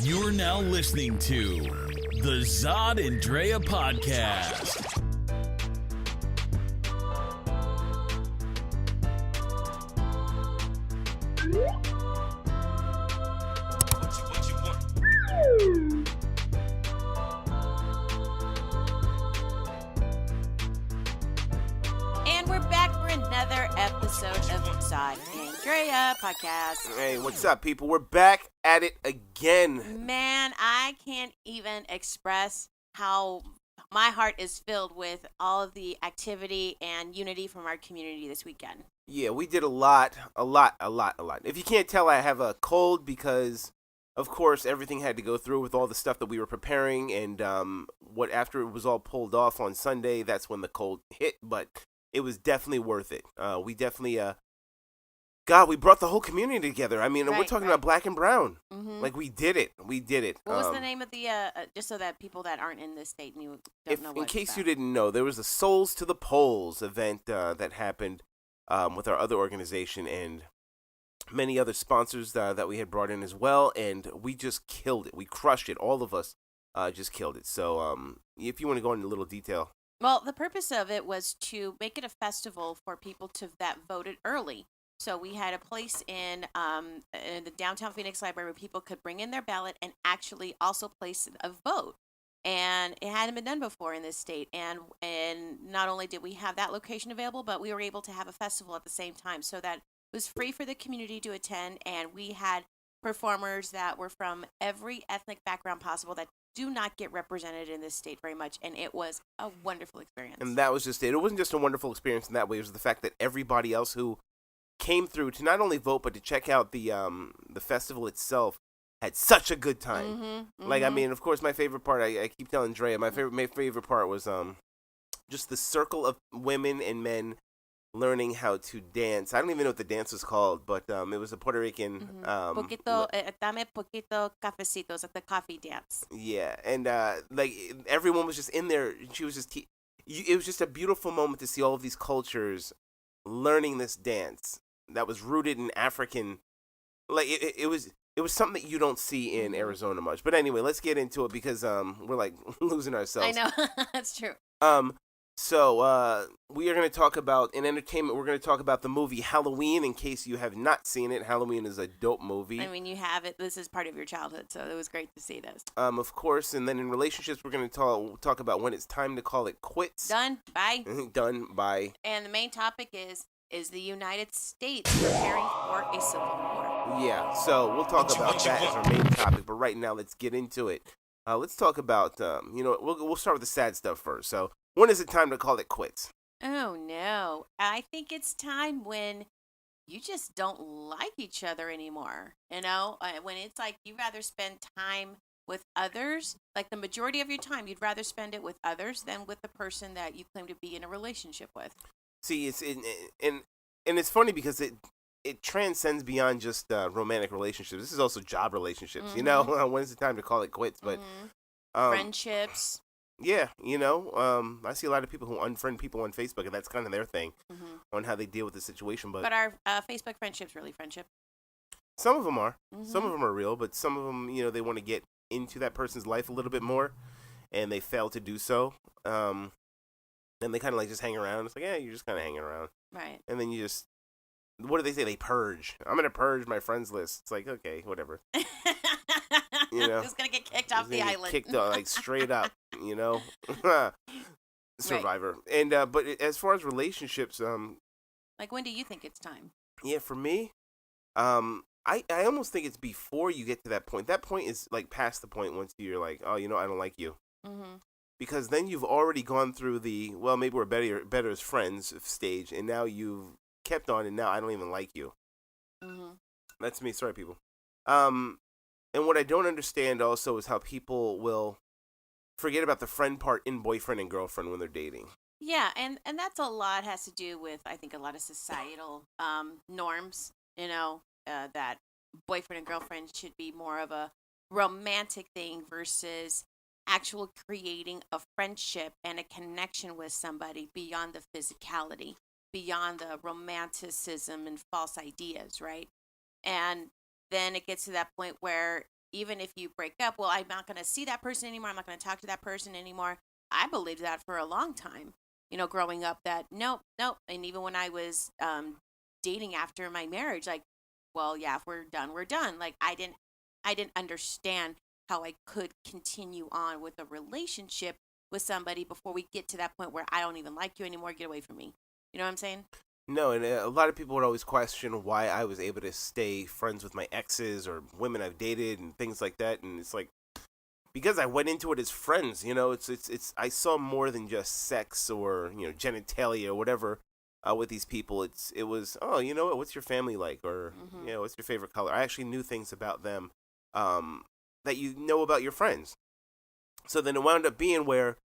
You're now listening to the Zod and Drea podcast. And we're back for another episode of Zod and Drea podcast. Hey, what's up, people? We're back at it again. Man, I can't even express how my heart is filled with all of the activity and unity from our community this weekend. Yeah, we did a lot. If you can't tell, I have a cold because, of course, everything had to go through with all the stuff that we were preparing, and after it was all pulled off on Sunday, that's when the cold hit, but it was definitely worth it. We definitely, we brought the whole community together. I mean, we're talking about black and brown. Mm-hmm. Like, we did it. What was the name of the, just so that people that aren't in this state don't know what in case it's you about. didn't know, there was a Souls to the Polls event that happened with our other organization and many other sponsors that we had brought in as well, and we just killed it. We crushed it. All of us just killed it. So if you want to go into a little detail. Well, the purpose of it was to make it a festival for people that voted early. So we had a place in the downtown Phoenix Library where people could bring in their ballot and actually also place a vote. And it hadn't been done before in this state. And not only did we have that location available, but we were able to have a festival at the same time so that it was free for the community to attend. And we had performers that were from every ethnic background possible that do not get represented in this state very much, and it was a wonderful experience. And that was just it. It wasn't just a wonderful experience in that way. It was the fact that everybody else who came through to not only vote but to check out the festival itself had such a good time. Mm-hmm. Like, I mean, of course, my favorite part, I keep telling Drea, my favorite part was just the circle of women and men learning how to dance. I don't even know what the dance was called, but it was a Puerto Rican. Dame poquito cafecitos at the coffee dance. Yeah, and like everyone was just in there. She was just. It was just a beautiful moment to see all of these cultures learning this dance that was rooted in African. Like it was something that you don't see in Arizona much. But anyway, let's get into it because we're like losing ourselves. I know. That's true. So we are going to talk about, in entertainment, we're going to talk about the movie Halloween. In case you have not seen it, Halloween is a dope movie. I mean, you have it. This is part of your childhood, so it was great to see this. Of course, and then in relationships, we're going to talk about when it's time to call it quits. Done. Bye. Done. Bye. And the main topic is the United States preparing for a civil war. Yeah, so we'll talk about that as our main topic, but right now, let's get into it. Let's talk about, we'll start with the sad stuff first. So, when is it time to call it quits? Oh, no. I think it's time when you just don't like each other anymore. You know, when it's like you'd rather spend time with others, like the majority of your time, you'd rather spend it with others than with the person that you claim to be in a relationship with. See, it's and it's funny because it transcends beyond just romantic relationships. This is also job relationships. Mm-hmm. You know, when is it time to call it quits? But friendships. Yeah, I see a lot of people who unfriend people on Facebook, and that's kind of their thing on how they deal with the situation. But our Facebook friendships really friendship. Some of them are. Mm-hmm. Some of them are real, but some of them, they want to get into that person's life a little bit more, and they fail to do so. And they kind of like just hang around. It's like, yeah, you're just kind of hanging around. Right. And then you just, what do they say? They purge. I'm going to purge my friends list. It's like, okay, whatever. Who's going to get kicked off the island? Kicked off, like straight up, Survivor. Right. And, but as far as relationships, like when do you think it's time? Yeah, for me, I almost think it's before you get to that point. That point is like past the point once you're like, oh, I don't like you. Mm-hmm. Because then you've already gone through the, well, maybe we're better as friends stage, and now you've kept on, and now I don't even like you. Mm-hmm. That's me. Sorry, people. And what I don't understand also is how people will forget about the friend part in boyfriend and girlfriend when they're dating. Yeah, and that's a lot has to do with, I think, a lot of societal norms, that boyfriend and girlfriend should be more of a romantic thing versus actual creating a friendship and a connection with somebody beyond the physicality, beyond the romanticism and false ideas, right? And then it gets to that point where even if you break up, well, I'm not going to see that person anymore. I'm not going to talk to that person anymore. I believed that for a long time, growing up, that nope, nope. And even when I was dating after my marriage, like, well, yeah, if we're done, we're done. Like, I didn't understand how I could continue on with a relationship with somebody before we get to that point where I don't even like you anymore. Get away from me. You know what I'm saying? No, and a lot of people would always question why I was able to stay friends with my exes or women I've dated and things like that, and it's like, because I went into it as friends. It's I saw more than just sex or genitalia or whatever with these people. It was, oh, you know what? What's your family like, or what's your favorite color? I actually knew things about them that you know about your friends. So then it wound up being where,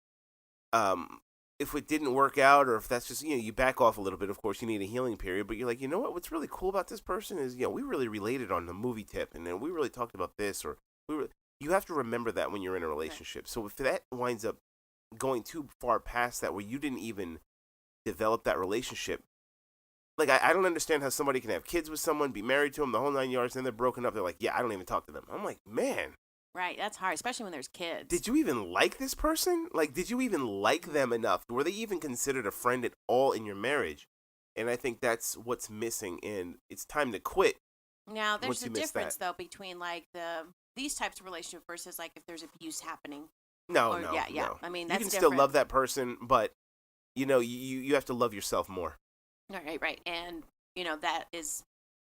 if it didn't work out, or if that's just, you back off a little bit. Of course, you need a healing period, but you're like, you know what? What's really cool about this person is, we really related on the movie tip, and then we really talked about this, or you have to remember that when you're in a relationship. So if that winds up going too far past that, where you didn't even develop that relationship, like, I don't understand how somebody can have kids with someone, be married to them, the whole 9 yards, and then they're broken up. They're like, yeah, I don't even talk to them. I'm like, man. Right, that's hard, especially when there's kids. Did you even like this person? Like, did you even like them enough? Were they even considered a friend at all in your marriage? And I think that's what's missing, and it's time to quit. Now, there's a difference, though, between, like, these types of relationships versus, like, if there's abuse happening. No. I mean, that's you can different. still love that person, but, you have to love yourself more. Right. And,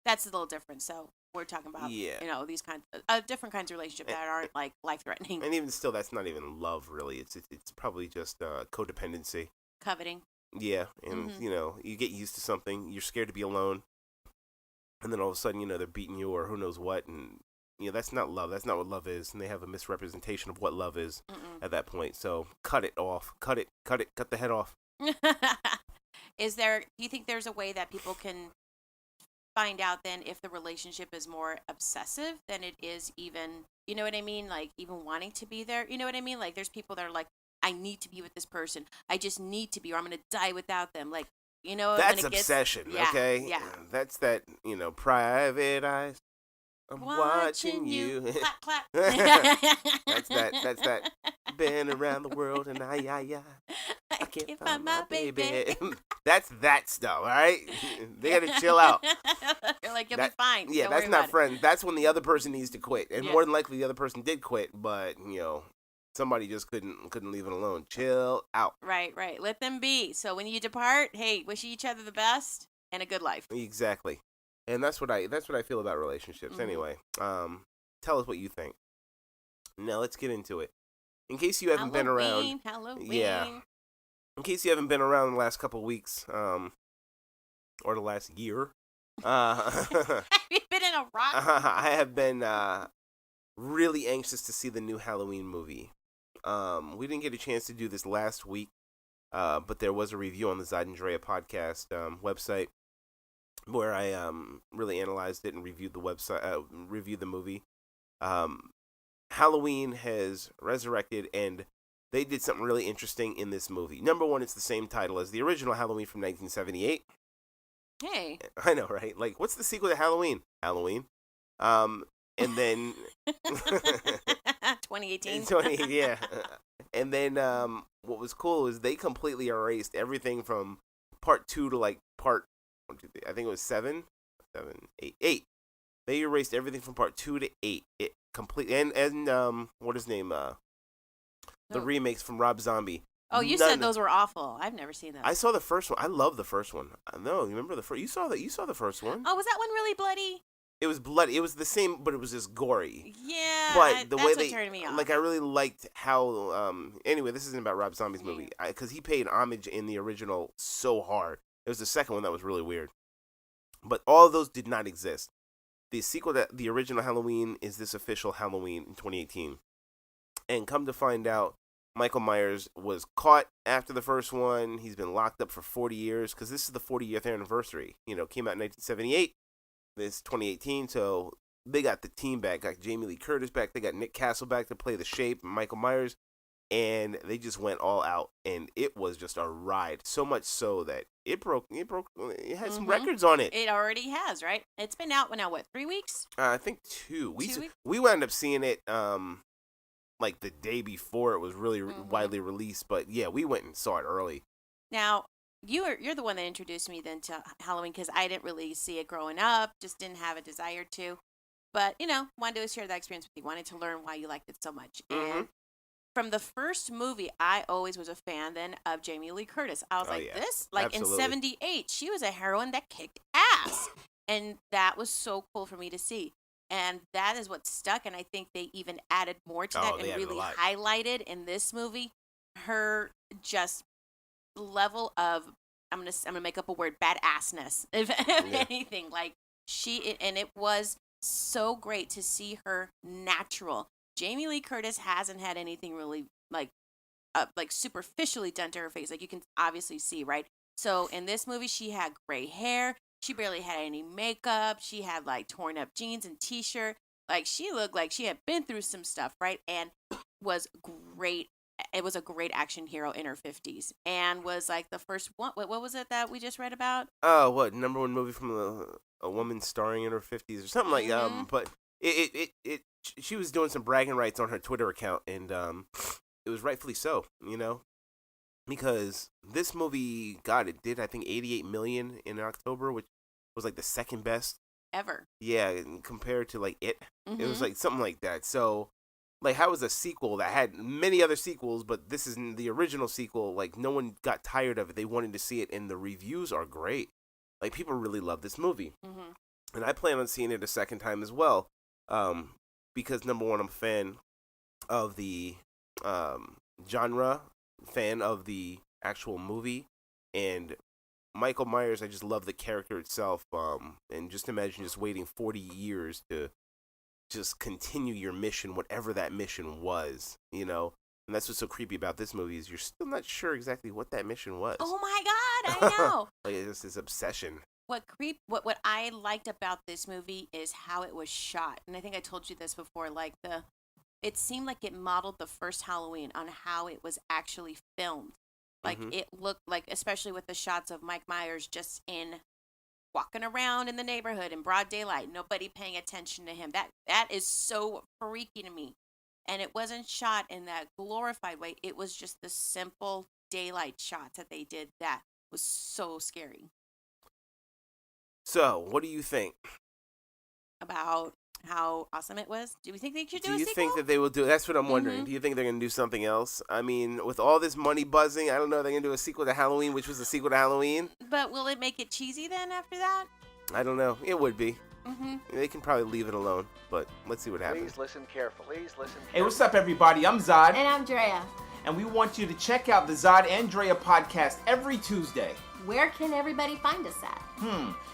that's a little different. So we're talking about, these kinds of different kinds of relationships that aren't, like, life-threatening. And even still, that's not even love, really. It's probably just codependency. Coveting. Yeah, and, you get used to something. You're scared to be alone. And then all of a sudden, they're beating you or who knows what. And, that's not love. That's not what love is. And they have a misrepresentation of what love is at that point. So cut it off. Cut the head off. Do you think there's a way that people can find out then if the relationship is more obsessive than it is even, you know what I mean? Like, even wanting to be there, you know what I mean? Like, there's people that are like, I need to be with this person. I just need to be, or I'm going to die without them. Like, that's obsession, okay? Yeah. That's that, private eyes. I'm watching you. Clap, clap. That's that. Been around the world and I can't find my baby. That's that stuff, all right? They got to chill out. You're like, you'll be fine. Yeah, Don't that's worry not about friends. That's when the other person needs to quit. And more than likely the other person did quit, but, somebody just couldn't leave it alone. Chill out. Right. Let them be. So when you depart, hey, wish each other the best and a good life. Exactly. And that's what I feel about relationships. Anyway, tell us what you think. Now let's get into it. In case you haven't been around, Halloween. In case you haven't been around the last couple of weeks, or the last year, have you been in a rock? I have been really anxious to see the new Halloween movie. We didn't get a chance to do this last week, but there was a review on the Zod and Drea podcast website, where I really analyzed it and reviewed the movie. Halloween has resurrected, and they did something really interesting in this movie. Number one, it's the same title as the original Halloween from 1978. Hey. I know, right? Like, what's the sequel to Halloween? Halloween. And then 2018. Yeah. And then what was cool is they completely erased everything from part 2 to like part, I think it was 7, 8. They erased everything from part 2 to 8. It completely, and what is his name? The remakes from Rob Zombie. Oh, you said those were awful. I've never seen those. I saw the first one. I love the first one. No, you remember the first? You saw the first one. Oh, was that one really bloody? It was bloody. It was the same, but it was just gory. Yeah, but the way what turned me off. Like, I really liked how. Anyway, this isn't about Rob Zombie's movie, because he paid homage in the original so hard. It was the second one that was really weird. But all of those did not exist. The sequel to the original Halloween is this official Halloween in 2018. And come to find out, Michael Myers was caught after the first one. He's been locked up for 40 years, because this is the 40th anniversary. Came out in 1978. This is 2018, so they got the team back. Got Jamie Lee Curtis back. They got Nick Castle back to play the Shape and Michael Myers. and they just went all out, and it was just a ride. So much so that it had some records on it. It already has, right? It's been out now, what, 3 weeks? I think 2. 2 weeks? We wound up seeing it like the day before it was really widely released, but yeah, we went and saw it early. Now, you're the one that introduced me then to Halloween, because I didn't really see it growing up, just didn't have a desire to. But, wanted to share that experience with you, wanted to learn why you liked it so much. And from the first movie, I always was a fan then of Jamie Lee Curtis. I was this? Like Absolutely. in 78, she was a heroine that kicked ass. And that was so cool for me to see. And that is what stuck. And I think they even added more to that and really highlighted in this movie her just level of, I'm gonna make up a word, badassness, if anything. Like and it was so great to see her natural. Jamie Lee Curtis hasn't had anything really like superficially done to her face. Like you can obviously see, right? So in this movie, she had gray hair. She barely had any makeup. She had like torn up jeans and t-shirt. Like she looked like she had been through some stuff, right? And was great. It was a great action hero in her 50s, and was like the first one. What was it that we just read about? Oh, what number 1 movie from a woman starring in her 50s or something like that? But she was doing some bragging rights on her Twitter account, and it was rightfully so, because this movie, God, it did I think 88 million in October, which was like the second best ever. Yeah, compared to like it was like something like that. So, like, how was a sequel that had many other sequels, but this is the original sequel? Like, no one got tired of it. They wanted to see it, and the reviews are great. Like, people really love this movie, and I plan on seeing it a second time as well. Because number one, I'm a fan of the genre, fan of the actual movie, and Michael Myers, I just love the character itself. And just imagine just waiting 40 years to just continue your mission, whatever that mission was, And that's what's so creepy about this movie is you're still not sure exactly what that mission was. Oh my God, I know. Like it's just this obsession. What I liked about this movie is how it was shot. And I think I told you this before, like it seemed like it modeled the first Halloween on how it was actually filmed. Like it looked like, especially with the shots of Mike Myers just walking around in the neighborhood in broad daylight, nobody paying attention to him. That is so freaky to me. And it wasn't shot in that glorified way. It was just the simple daylight shots that they did that was so scary. So, what do you think about how awesome it was? Do we think they should do a sequel? Do you think that they will do? That's what I'm wondering. Do you think they're going to do something else? I mean, with all this money buzzing, I don't know if they're going to do a sequel to Halloween, which was a sequel to Halloween. But will it make it cheesy then after that? I don't know. It would be. They can probably leave it alone, but let's see what happens. Please listen carefully. Hey, what's up, everybody? I'm Zod. And I'm Drea. And we want you to check out the Zod and Drea podcast every Tuesday. Where can everybody find us at?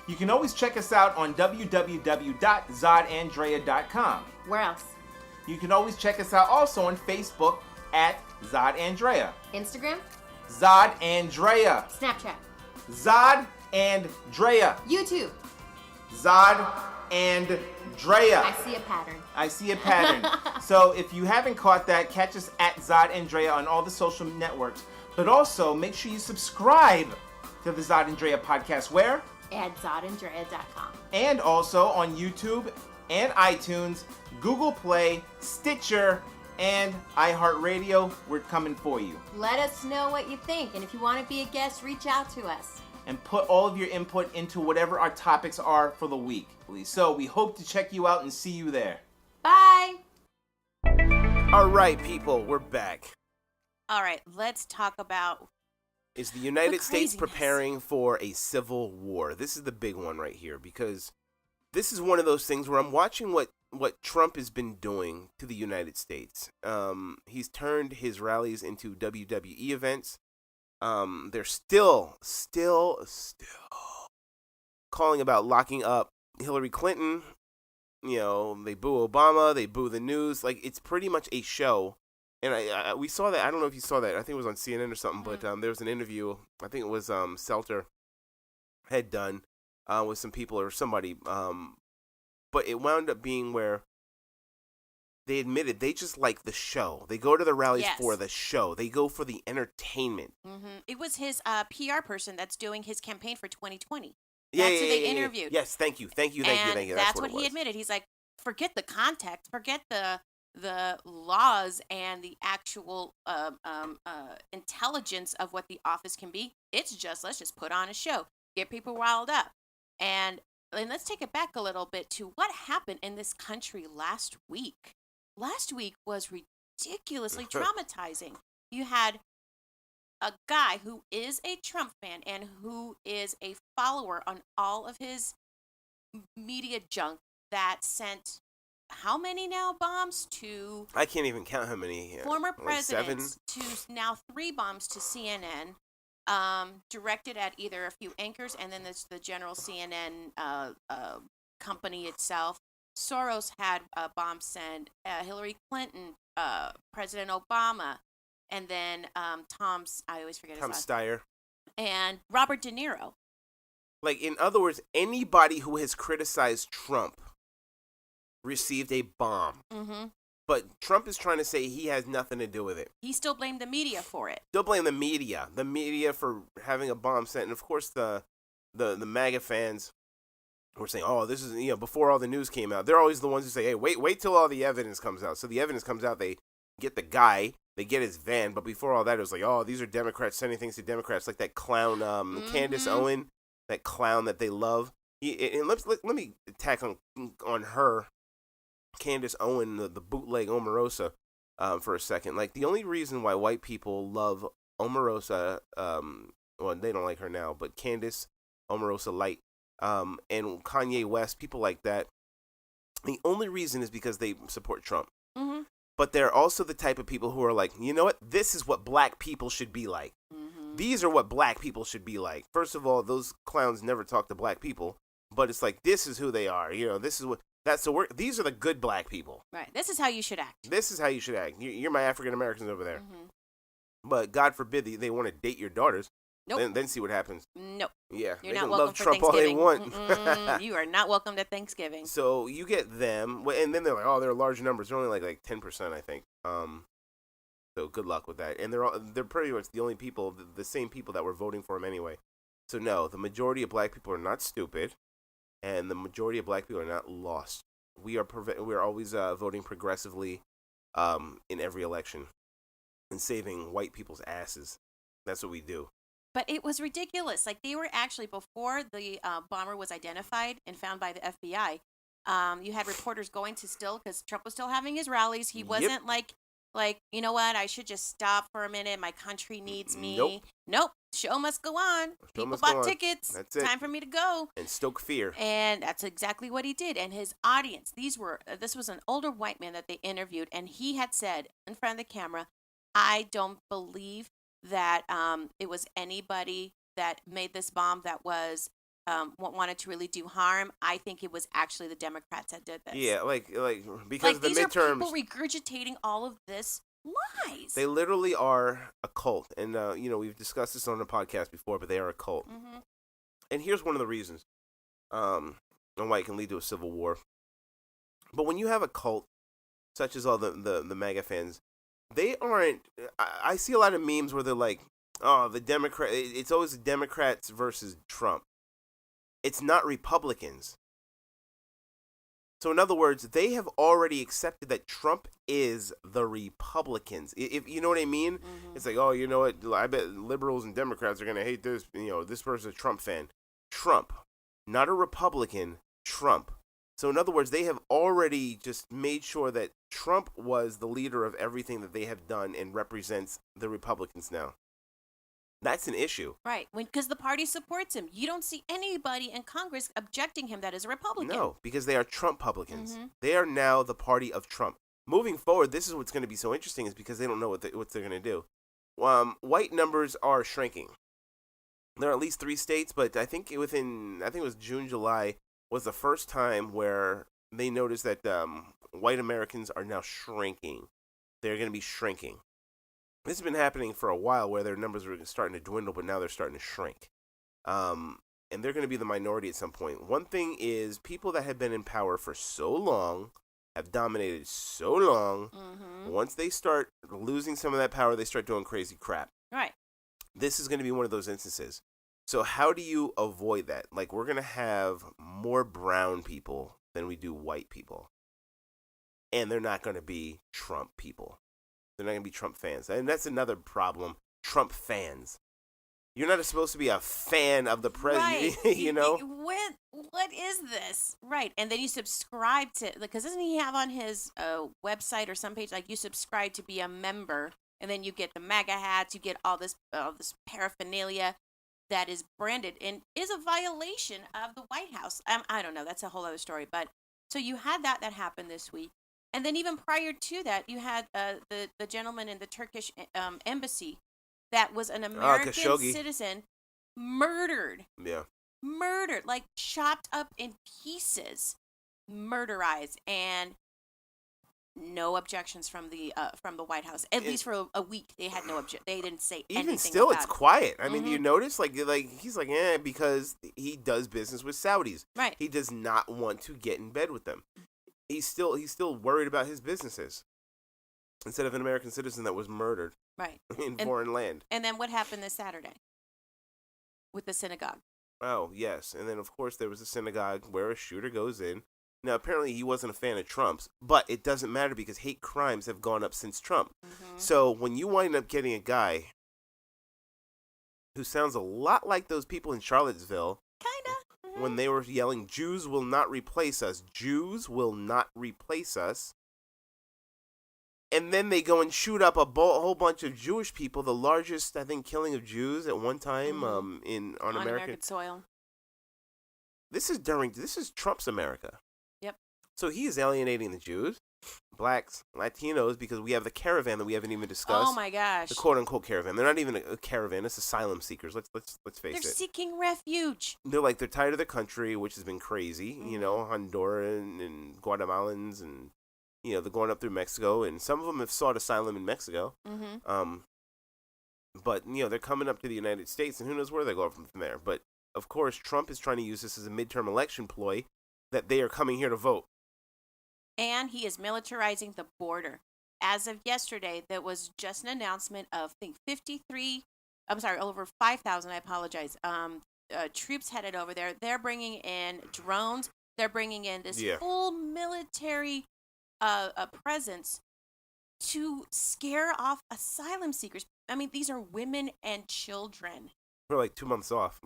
You can always check us out on www.zodanddrea.com. Where else? You can always check us out also on Facebook at Zod and Drea. Instagram? Zod and Drea. Snapchat? Zod and Drea. YouTube? Zod and Drea. I see a pattern. So if you haven't caught that, catch us at Zod and Drea on all the social networks. But also, make sure you subscribe to the Zod and Drea podcast. Where? At zodanddrea.com. And also on YouTube and iTunes, Google Play, Stitcher, and iHeartRadio. We're coming for you. Let us know what you think. And if you want to be a guest, reach out to us. And put all of your input into whatever our topics are for the week. So we hope to check you out and see you there. Bye. All right, people, we're back. All right, let's talk about... Is the United States preparing for a civil war? This is the big one right here, because this is one of those things where I'm watching what Trump has been doing to the United States. He's turned his rallies into WWE events. They're still calling about locking up Hillary Clinton. They boo Obama, they boo the news. Like, it's pretty much a show. And we saw that. I don't know if you saw that. I think it was on CNN or something. But there was an interview. I think it was Selter had done with some people or somebody. But it wound up being where they admitted they just like the show. They go to the rallies Yes. for the show. They go for the entertainment. It was his PR person that's doing his campaign for 2020. Yeah, That's yeah, who they yeah, yeah. interviewed. Yes, thank you. And that's what it he was. admitted. He's like, forget the context, forget the laws and the actual intelligence of what the office can be. It's just, let's just put on a show, get people riled up. And let's take it back a little bit to what happened in this country last week. Last week was ridiculously traumatizing. You had a guy who is a Trump fan and who is a follower on all of his media junk that sent how many now bombs to I can't even count how many. former like presidents 7? to now 3 bombs to CNN, directed at either a few anchors and then there's the general CNN company itself. Soros had a bomb sent, Hillary Clinton, President Obama, and then I always forget his Tom last Steyer. and Robert De Niro. Like, in other words, anybody who has criticized Trump received a bomb. Mm-hmm. But Trump is trying to say he has nothing to do with it. He still blamed the media for it. They'll blame the media for having a bomb sent. And, of course, the MAGA fans were saying, oh, this is, before all the news came out. They're always the ones who say, hey, wait till all the evidence comes out. So the evidence comes out, they get the guy, they get his van. But before all that, it was like, oh, these are Democrats sending things to Democrats. Like that clown, Candace Owen, that clown that they love. And let me attack on her, Candace Owen, the bootleg Omarosa, for a second. Like, the only reason why white people love Omarosa, well, they don't like her now, but Candace Omarosa Light, and Kanye West, people like that, the only reason is because they support Trump. Mm-hmm. But they're also the type of people who are like, you know what? This is what black people should be like. Mm-hmm. These are what black people should be like. First of all, those clowns never talk to black people, but it's like, this is who they are. This is what. These are the good black people. Right. This is how you should act. This is how you should act. You're my African Americans over there. Mm-hmm. But God forbid they want to date your daughters. Nope. Then see what happens. Nope. Yeah. You're they not can welcome love for Trump all they Thanksgiving. want. You are not welcome to Thanksgiving. So you get them, and then they're like, oh, they're large numbers. They're only like 10%, I think. So good luck with that. And they're pretty much the only people, the same people that were voting for him anyway. So no, the majority of black people are not stupid, and the majority of black people are not lost. We are always voting progressively in every election and saving white people's asses. That's what we do. But it was ridiculous. Like, they were actually, before the bomber was identified and found by the FBI, you had reporters going to because Trump was still having his rallies. He wasn't like, you know what, I should just stop for a minute. My country needs me. Nope. Show must go on. People bought tickets. That's it. Time for me to go. And stoke fear. And that's exactly what he did. And his audience, this was an older white man that they interviewed, and he had said in front of the camera, I don't believe that it was anybody that made this bomb that was wanted to really do harm. I think it was actually the Democrats that did this. Yeah, because the these midterms. Are people regurgitating all of this lies. They literally are a cult, and we've discussed this on the podcast before, but they are a cult. Mm-hmm. And here's one of the reasons on why it can lead to a civil war. But when you have a cult, such as all the MAGA fans, they aren't. I see a lot of memes where they're like, "Oh, the Democrat." It's always the Democrats versus Trump. It's not Republicans. So in other words, they have already accepted that Trump is the Republicans. If you know what I mean, It's like, oh, you know what? I bet liberals and Democrats are gonna hate this. This person's a Trump fan. Trump, not a Republican. Trump. So in other words, they have already just made sure that Trump was the leader of everything that they have done and represents the Republicans now. That's an issue. Right, because the party supports him. You don't see anybody in Congress objecting him that is a Republican. No, because they are Trump-publicans. Mm-hmm. They are now the party of Trump. Moving forward, this is what's going to be so interesting is because they don't know what they're going to do. White numbers are shrinking. There are at least 3 states, but I think it was June, July, was the first time where they noticed that white Americans are now shrinking. They're going to be shrinking. This has been happening for a while where their numbers are starting to dwindle, but now they're starting to shrink. And they're going to be the minority at some point. One thing is people that have been in power for so long have dominated so long. Mm-hmm. Once they start losing some of that power, they start doing crazy crap. Right. This is going to be one of those instances. So how do you avoid that? Like, we're going to have more brown people than we do white people. And they're not going to be Trump people. They're not going to be Trump fans. And that's another problem. Trump fans. You're not supposed to be a fan of the president, Right. you know? What is this? Right. And then you subscribe to, because doesn't he have on his website or some page, like you subscribe to be a member, and then you get the MAGA hats, you get all this paraphernalia that is branded and is a violation of the White House. I don't know. That's a whole other story. But so you had that happened this week. And then even prior to that, you had the gentleman in the Turkish embassy that was an American Khashoggi. citizen murdered. Yeah. Murdered, like chopped up in pieces, murderized, and no objections from the White House. At least for a week, they had no objection. They didn't say anything. Even still, about it's it. quiet. I mean, Mhm. do you notice? Like he's like, because he does business with Saudis. Right. He does not want to get in bed with them. He's still worried about his businesses instead of an American citizen that was murdered Right. in foreign land. And then what happened this Saturday with the synagogue? Oh, yes. And then, of course, there was a synagogue where a shooter goes in. Now, apparently, he wasn't a fan of Trump's, but it doesn't matter because hate crimes have gone up since Trump. Mm-hmm. So when you wind up getting a guy who sounds a lot like those people in Charlottesville Kinda. when they were yelling, Jews will not replace us, Jews will not replace us, and then they go and shoot up a whole bunch of Jewish people, the largest, I think, killing of Jews at one time on American soil. This is Trump's America. Yep. So he is alienating the Jews, blacks, Latinos, because we have the caravan that we haven't even discussed. Oh my gosh. The quote unquote caravan. They're not even a caravan. It's asylum seekers. Let's face They're it. seeking refuge. They're tired of their country, which has been crazy. You know, Honduran and Guatemalans, and they're going up through Mexico, and some of them have sought asylum in Mexico. Mm-hmm. But they're coming up to the United States, and who knows where they're going from there. But of course, Trump is trying to use this as a midterm election ploy that they are coming here to vote. And he is militarizing the border. As of yesterday, there was just an announcement of, I think, over 5,000, I apologize, troops headed over there. They're bringing in drones. They're bringing in this full military presence to scare off asylum seekers. I mean, these are women and children. We're like 2 months off.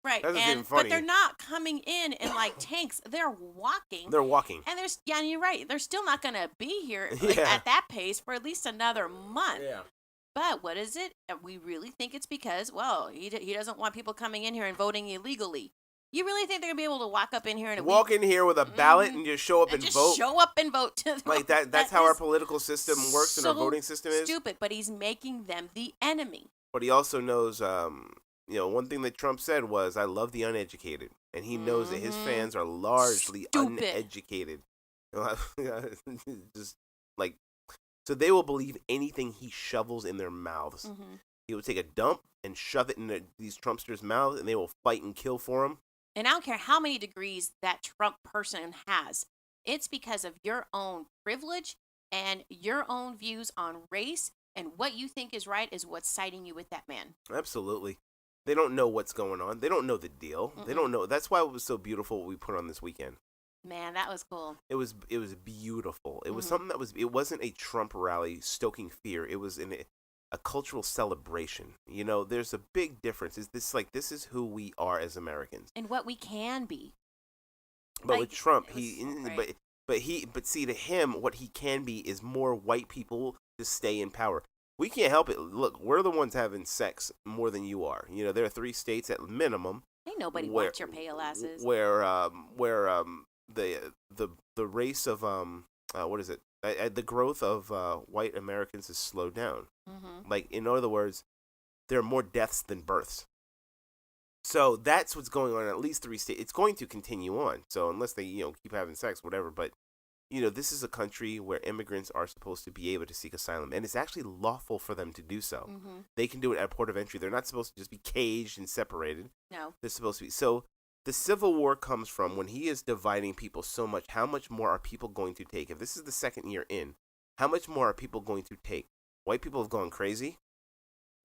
Right. That's even funny. But they're not coming in like tanks. They're walking. They're walking. And and you're right. They're still not going to be here Yeah. at that pace for at least another month. Yeah. But what is it? We really think it's because, well, he doesn't want people coming in here and voting illegally. You really think they're going to be able to walk up in here and walk in here with a ballot and just show up and vote? Show up and vote. Like that. That's how our political system works and our so voting system is. Stupid, but he's making them the enemy. But he also knows, one thing that Trump said was, "I love the uneducated," and he knows that his fans are largely uneducated. Just like, so they will believe anything he shovels in their mouths. Mm-hmm. He will take a dump and shove it in these Trumpsters' mouths, and they will fight and kill for him. And I don't care how many degrees that Trump person has. It's because of your own privilege and your own views on race, and what you think is right is what's siding you with that man. Absolutely. They don't know what's going on. They don't know the deal. Mm-mm. They don't know. That's why it was so beautiful what we put on this weekend. Man, that was cool. It was beautiful. It was something it wasn't a Trump rally stoking fear. It was a cultural celebration. There's a big difference. This is who we are as Americans. And what we can be. But with Trump, right. but see, to him, what he can be is more white people to stay in power. We can't help it. Look, we're the ones having sex more than you are. There are 3 states at minimum. Ain't nobody wants your pale asses. Where the race of what is it? The growth of white Americans has slowed down. Mm-hmm. Like, in other words, there are more deaths than births. So that's what's going on in at least 3 states. It's going to continue on. So unless they keep having sex, whatever. But this is a country where immigrants are supposed to be able to seek asylum, and it's actually lawful for them to do so. Mm-hmm. They can do it at port of entry. They're not supposed to just be caged and separated. No. They're supposed to be. So The Civil War comes from when he is dividing people so much. How much more are people going to take? If this is the second year in, how much more are people going to take? White people have gone crazy.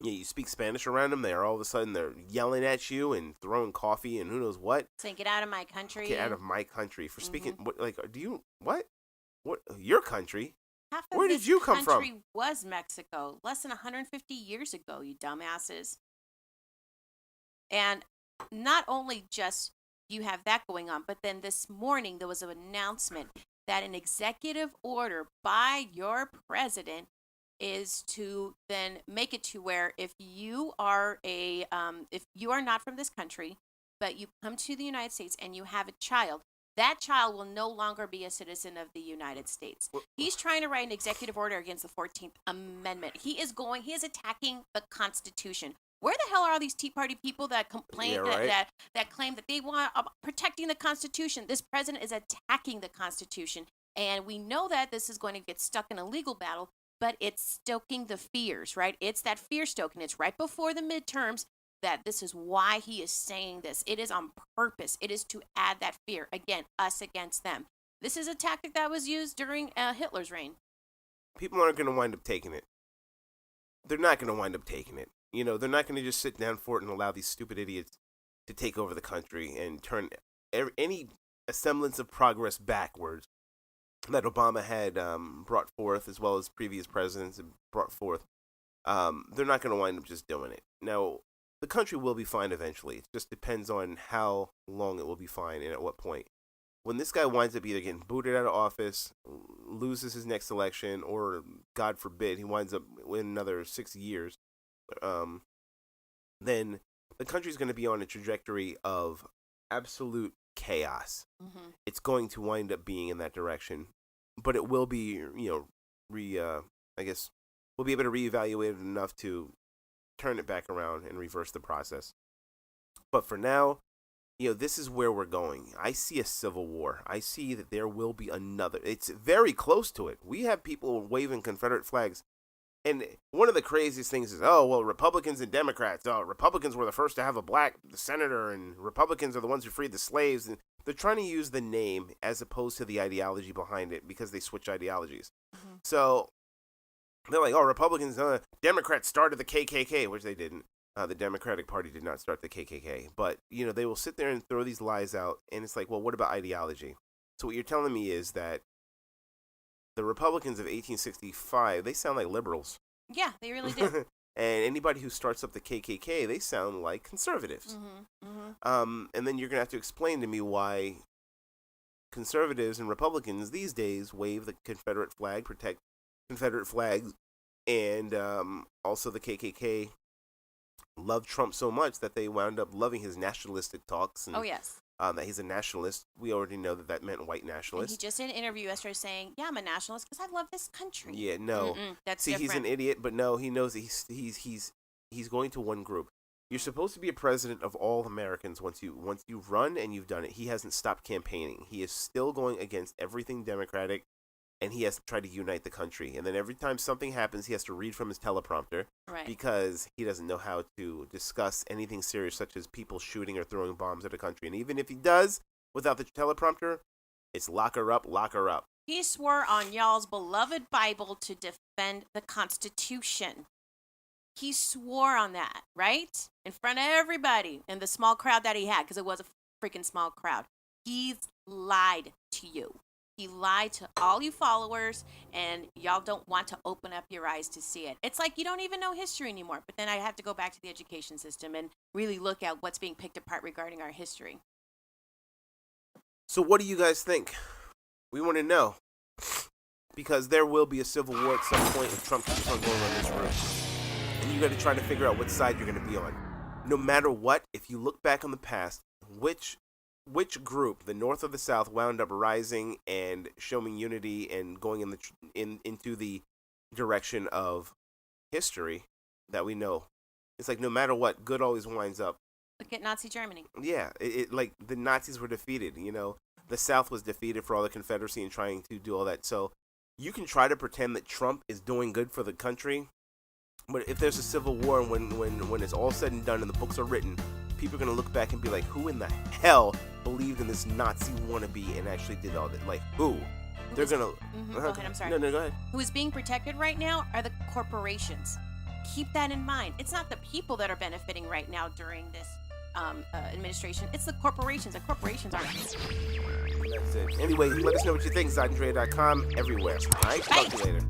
Yeah, you speak Spanish around them, they're all of a sudden they're yelling at you and throwing coffee and who knows what. Saying, get out of my country. Get out of my country. For speaking, what? Your country? Half of Where this did you come from? country was Mexico, less than 150 years ago, you dumbasses. And not only just you have that going on, but then this morning there was an announcement that an executive order by your president is to then make it to where if you are if you are not from this country, but you come to the United States and you have a child, that child will no longer be a citizen of the United States. He's trying to write an executive order against the 14th Amendment. He is attacking the Constitution. Where the hell are all these Tea Party people that complain that claim that they want protecting the Constitution? This president is attacking the Constitution, and we know that this is going to get stuck in a legal battle, but it's stoking the fears, right? It's that fear stoking. It's right before the midterms that this is why he is saying this. It is on purpose. It is to add that fear. Again, us against them. This is a tactic that was used during Hitler's reign. People aren't going to wind up taking it. They're not going to wind up taking it. You know, they're not going to just sit down for it and allow these stupid idiots to take over the country and turn any semblance of progress backwards that Obama had brought forth, as well as previous presidents had brought forth. They're not going to wind up just doing it. Now, the country will be fine eventually. It just depends on how long it will be fine and at what point. When this guy winds up either getting booted out of office, loses his next election, or, God forbid, he winds up in another 6 years, then the country's going to be on a trajectory of absolute chaos. Mm-hmm. It's going to wind up being in that direction, but it will be, we'll be able to reevaluate it enough to turn it back around and reverse the process. But for now, this is where we're going. I see a civil war. I see that there will be another. It's very close to it. We have people waving Confederate flags. And one of the craziest things is, Republicans and Democrats. Republicans were the first to have a black senator, and Republicans are the ones who freed the slaves. And they're trying to use the name as opposed to the ideology behind it because they switch ideologies. Mm-hmm. So they're like, Republicans, Democrats started the KKK, which they didn't. The Democratic Party did not start the KKK. But, they will sit there and throw these lies out. And it's like, well, what about ideology? So what you're telling me is that the Republicans of 1865, they sound like liberals. Yeah, they really do. And anybody who starts up the KKK, they sound like conservatives. Mm-hmm, mm-hmm. And then you're going to have to explain to me why conservatives and Republicans these days wave the Confederate flag, protect Confederate flags, and also the KKK love Trump so much that they wound up loving his nationalistic talks. And, yes. That he's a nationalist. We already know that meant white nationalist. And he just did an interview yesterday saying, yeah, I'm a nationalist because I love this country. Yeah, no. That's See, different. He's an idiot, but no, he knows he's going to one group. You're supposed to be a president of all Americans once you run and you've done it. He hasn't stopped campaigning. He is still going against everything Democratic, and he has to try to unite the country. And then every time something happens, he has to read from his teleprompter because he doesn't know how to discuss anything serious, such as people shooting or throwing bombs at a country. And even if he does, without the teleprompter, it's lock her up, lock her up. He swore on y'all's beloved Bible to defend the Constitution. He swore on that, right? In front of everybody and the small crowd that he had, because it was a freaking small crowd. He's lied to you. He lied to all you followers, and y'all don't want to open up your eyes to see it. It's like you don't even know history anymore. But then I have to go back to the education system and really look at what's being picked apart regarding our history. So what do you guys think? We want to know. Because there will be a civil war at some point if Trump keeps on going on this route. And you got to try to figure out what side you're going to be on. No matter what, if you look back on the past, which group, the North or the South, wound up rising and showing unity and going into the direction of history that we know? It's like no matter what, good always winds up. Look at Nazi Germany. Yeah, it like the Nazis were defeated. The South was defeated for all the Confederacy and trying to do all that. So you can try to pretend that Trump is doing good for the country, but if there's a civil war and when it's all said and done and the books are written, people are going to look back and be like, who in the hell believed in this Nazi wannabe and actually did all that? Like, who? They're going to... Go ahead, I'm sorry. No, go ahead. Who is being protected right now are the corporations. Keep that in mind. It's not the people that are benefiting right now during this administration. It's the corporations. The corporations aren't. That's it. Anyway, let us know what you think. ZodandDrea.com, everywhere. All right? Talk to you later.